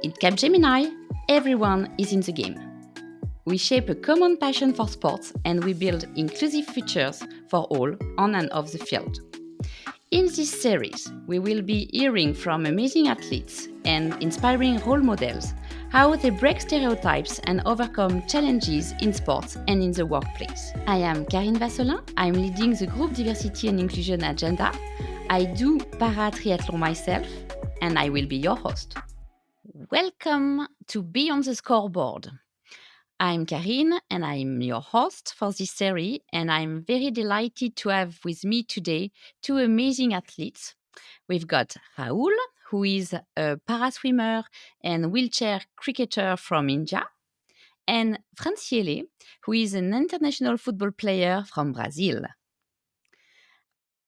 In Capgemini, everyone is in the game. We shape a common passion for sports and we build inclusive futures for all on and off the field. In this series, we will be hearing from amazing athletes and inspiring role models how they break stereotypes and overcome challenges in sports and in the workplace. I am Karine Vasselin. I'm leading the group diversity and inclusion agenda. I do para triathlon myself, and I will be your host. Welcome to Beyond the Scoreboard. I'm Karine and I'm your host for this series, and I'm very delighted to have with me today two amazing athletes. We've got Rahul, who is a paraswimmer and wheelchair cricketer from India, and Franciele, who is an international football player from Brazil.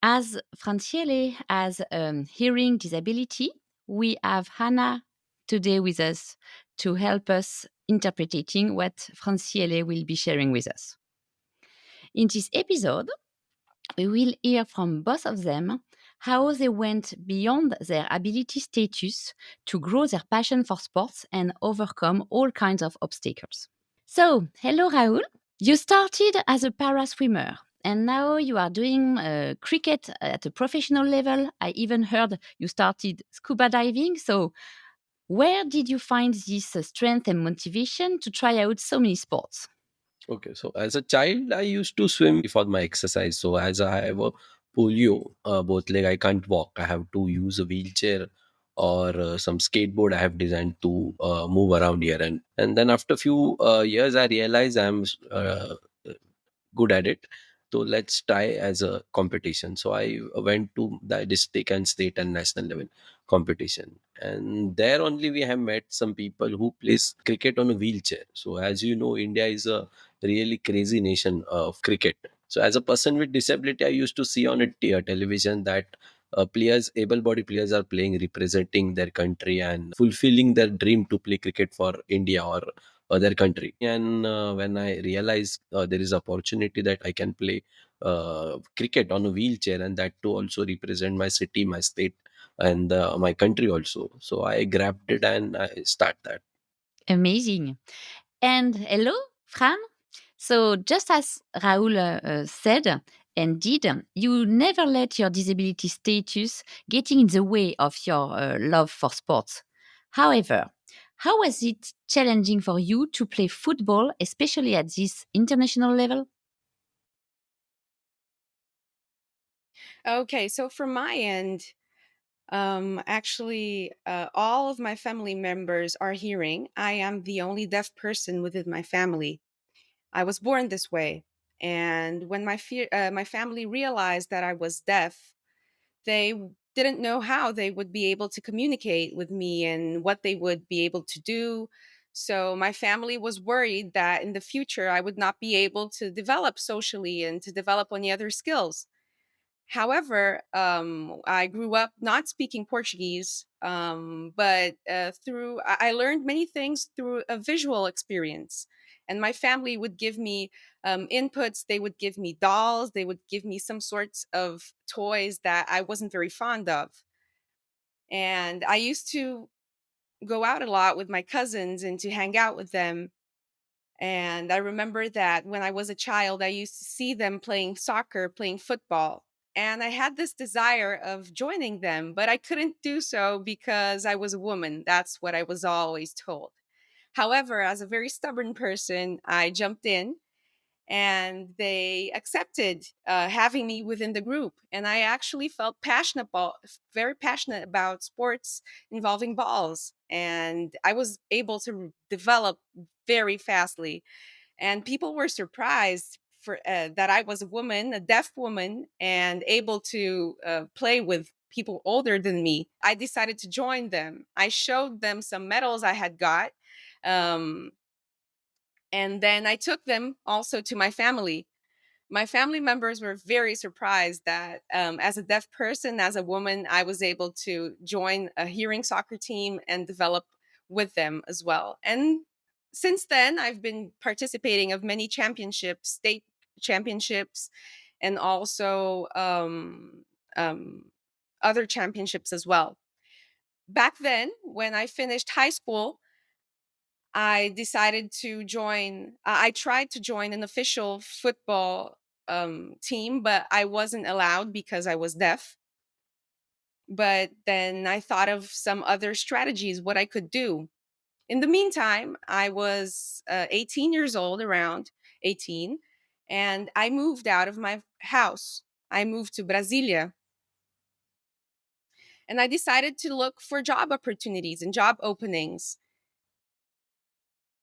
As Franciele has a hearing disability, we have Hannah today with us to help us interpreting what Franciele will be sharing with us. In this episode, we will hear from both of them how they went beyond their ability status to grow their passion for sports and overcome all kinds of obstacles. So, hello Raoul. You started as a para swimmer and now you are doing cricket at a professional level. I even heard you started scuba diving. So, where did you find this strength and motivation to try out so many sports? Okay, so as a child, I used to swim for my exercise. So as I have a polio, both leg, I can't walk. I have to use a wheelchair or some skateboard I have designed to move around here. And then after a few years, I realized I'm good at it. So let's try as a competition. So I went to the district and state and national level competition, and there only we have met some people who plays cricket on a wheelchair. So as you know, India is a really crazy nation of cricket. So as a person with disability, I used to see on a television that players, able-bodied players, are playing, representing their country and fulfilling their dream to play cricket for India or other country. And when I realized there is opportunity that I can play cricket on a wheelchair, and that to also represent my city, my state, and my country also. So I grabbed it and I start that. Amazing. And hello, Fran. So, just as Raoul said and did, you never let your disability status getting in the way of your love for sports. However, how was it challenging for you to play football, especially at this international level? Okay, so from my end, all of my family members are hearing. I am the only deaf person within my family. I was born this way, and when my family realized that I was deaf, didn't know how they would be able to communicate with me and what they would be able to do. So my family was worried that in the future I would not be able to develop socially and to develop any other skills. However, I grew up not speaking Portuguese, but through I learned many things through a visual experience. And my family would give me inputs. They would give me dolls. They would give me some sorts of toys that I wasn't very fond of. And I used to go out a lot with my cousins and to hang out with them. And I remember that when I was a child, I used to see them playing soccer, playing football. And I had this desire of joining them, but I couldn't do so because I was a woman. That's what I was always told. However, as a very stubborn person, I jumped in and they accepted having me within the group. And I actually felt very passionate about sports involving balls. And I was able to develop very fastly, and people were surprised that I was a woman, a deaf woman, and able to play with people older than me. I decided to join them. I showed them some medals I had got, um, and then I took them also to my family. My family members were very surprised that, as a deaf person, as a woman, I was able to join a hearing soccer team and develop with them as well. And since then, I've been participating of many championships, state championships, and also um, other championships as well. Back then, when I finished high school, I decided to join. I tried to join an official football team, but I wasn't allowed because I was deaf. But then I thought of some other strategies, what I could do. In the meantime, I was 18 years old, around 18, and I moved out of my house. I moved to Brasilia, and I decided to look for job opportunities and job openings.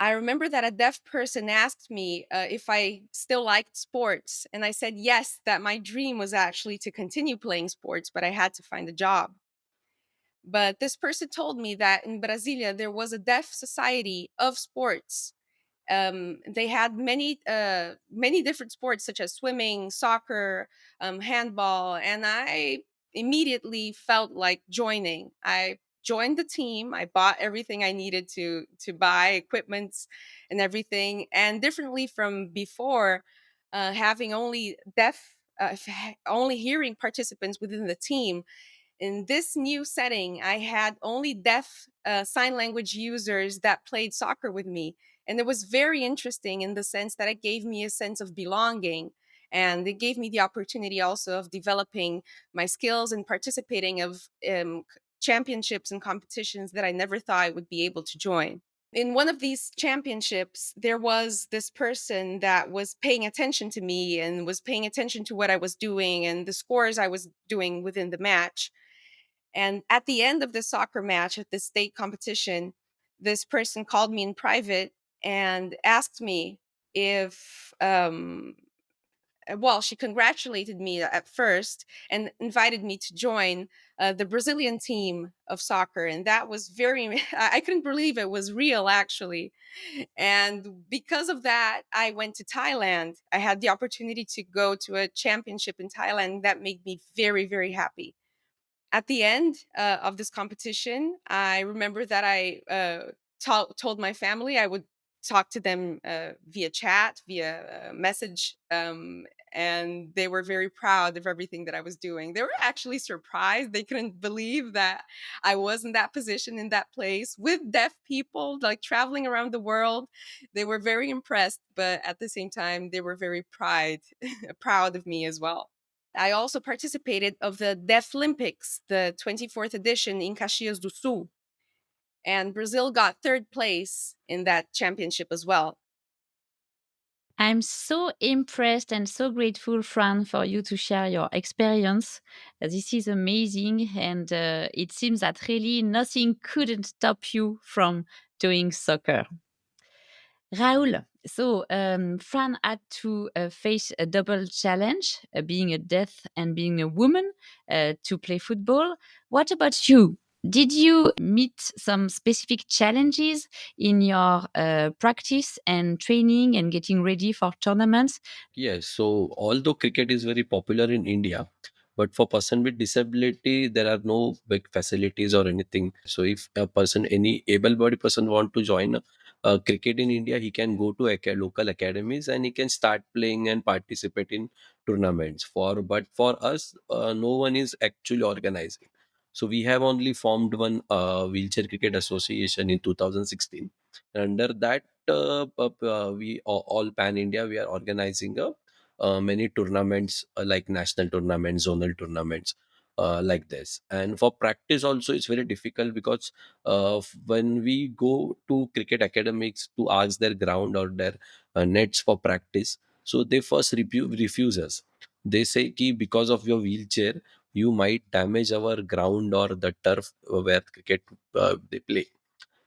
I remember that a deaf person asked me if I still liked sports, and I said yes, that my dream was actually to continue playing sports, but I had to find a job. But this person told me that in Brasilia, there was a deaf society of sports. They had many different sports such as swimming, soccer, handball, and I immediately felt like joining. I joined the team. I bought everything I needed to buy, equipments and everything. And differently from before, having only only hearing participants within the team, in this new setting, I had only deaf sign language users that played soccer with me. And it was very interesting in the sense that it gave me a sense of belonging. And it gave me the opportunity also of developing my skills and participating of championships and competitions that I never thought I would be able to join. In one of these championships, there was this person that was paying attention to me and was paying attention to what I was doing and the scores I was doing within the match. And at the end of the soccer match at the state competition, this person called me in private and asked me if, well, she congratulated me at first and invited me to join the Brazilian team of soccer. And that was very, I couldn't believe it was real, actually. And because of that, I went to Thailand. I had the opportunity to go to a championship in Thailand. That made me very, very happy. At the end of this competition, I remember that I told my family I would talk to them via chat, via message, and they were very proud of everything that I was doing. They were actually surprised. They couldn't believe that I was in that position, in that place with deaf people, like traveling around the world. They were very impressed, but at the same time, they were very proud of me as well. I also participated of the Deaf Olympics, the 24th edition in Caxias do Sul, and Brazil got third place in that championship as well. I'm so impressed and so grateful, Fran, for you to share your experience. This is amazing, and it seems that really nothing couldn't stop you from doing soccer. Raoul, so Fran had to face a double challenge, being a deaf and being a woman, to play football. What about you? Did you meet some specific challenges in your practice and training and getting ready for tournaments? Yes, so although cricket is very popular in India, but for person with disability, there are no big facilities or anything. So if a person, any able-bodied person want to join cricket in India, he can go to local academies and he can start playing and participate in tournaments. But for us, no one is actually organizing. So we have only formed one wheelchair cricket association in 2016. Under that, we all pan India, we are organizing many tournaments like national tournaments, zonal tournaments, like this. And for practice also, it's very difficult because when we go to cricket academics to ask their ground or their nets for practice, so they first refuse us. They say ki because of your wheelchair, you might damage our ground or the turf where cricket they play.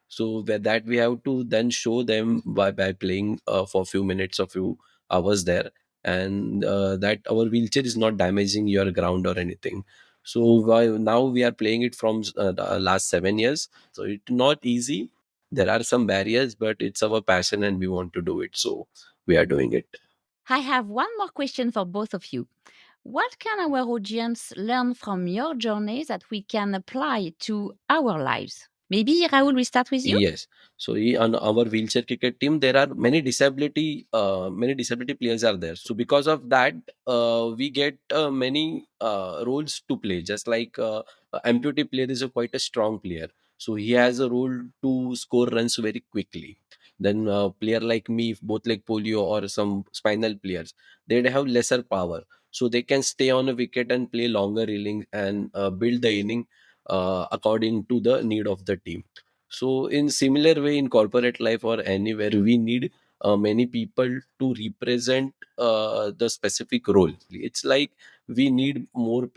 So that we have to then show them by playing for a few minutes or few hours there, and that our wheelchair is not damaging your ground or anything. So now we are playing it from the last 7 years, so it's not easy. There are some barriers, but it's our passion and we want to do it, so we are doing it. I have one more question for both of you. What can our audience learn from your journey that we can apply to our lives? Maybe Rahul, we start with you? Yes. So on our wheelchair cricket team, there are many disability players are there. So because of that, we get many roles to play. Just like amputee player is a quite a strong player, so he has a role to score runs very quickly. Then player like me, both like polio or some spinal players, they have lesser power, so they can stay on a wicket and play longer innings and build the inning according to the need of the team. So, in similar way, in corporate life or anywhere, we need many people to represent the specific role. It's like we need more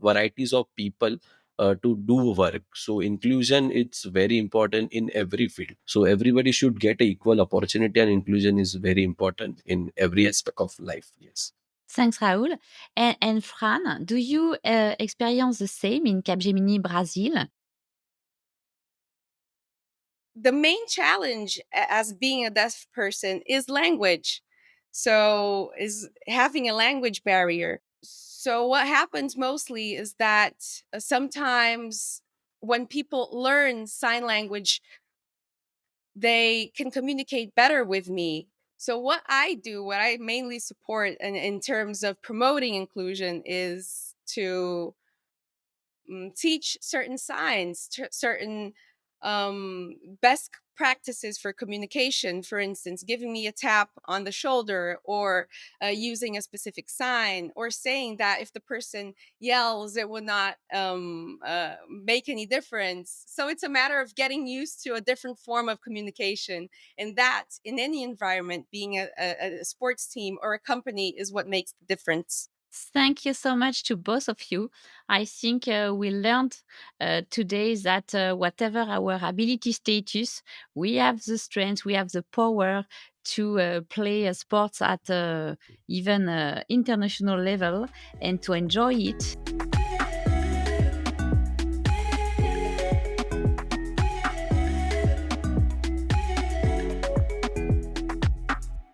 varieties of people to do work. So, inclusion it's very important in every field. So, everybody should get a equal opportunity, and inclusion is very important in every aspect of life. Yes. Thanks, Rahul. And Fran, do you experience the same in Capgemini, Brazil? The main challenge as being a deaf person is language. So, is having a language barrier. So, what happens mostly is that sometimes when people learn sign language, they can communicate better with me. So, what I do, what I mainly support in terms of promoting inclusion is to teach certain signs, certain best practices for communication. For instance, giving me a tap on the shoulder, or using a specific sign, or saying that if the person yells, it will not make any difference. So it's a matter of getting used to a different form of communication. And that, in any environment, being a sports team or a company, is what makes the difference. Thank you so much to both of you. I think we learned today that whatever our ability status, we have the strength, we have the power to play sports at even international level and to enjoy it.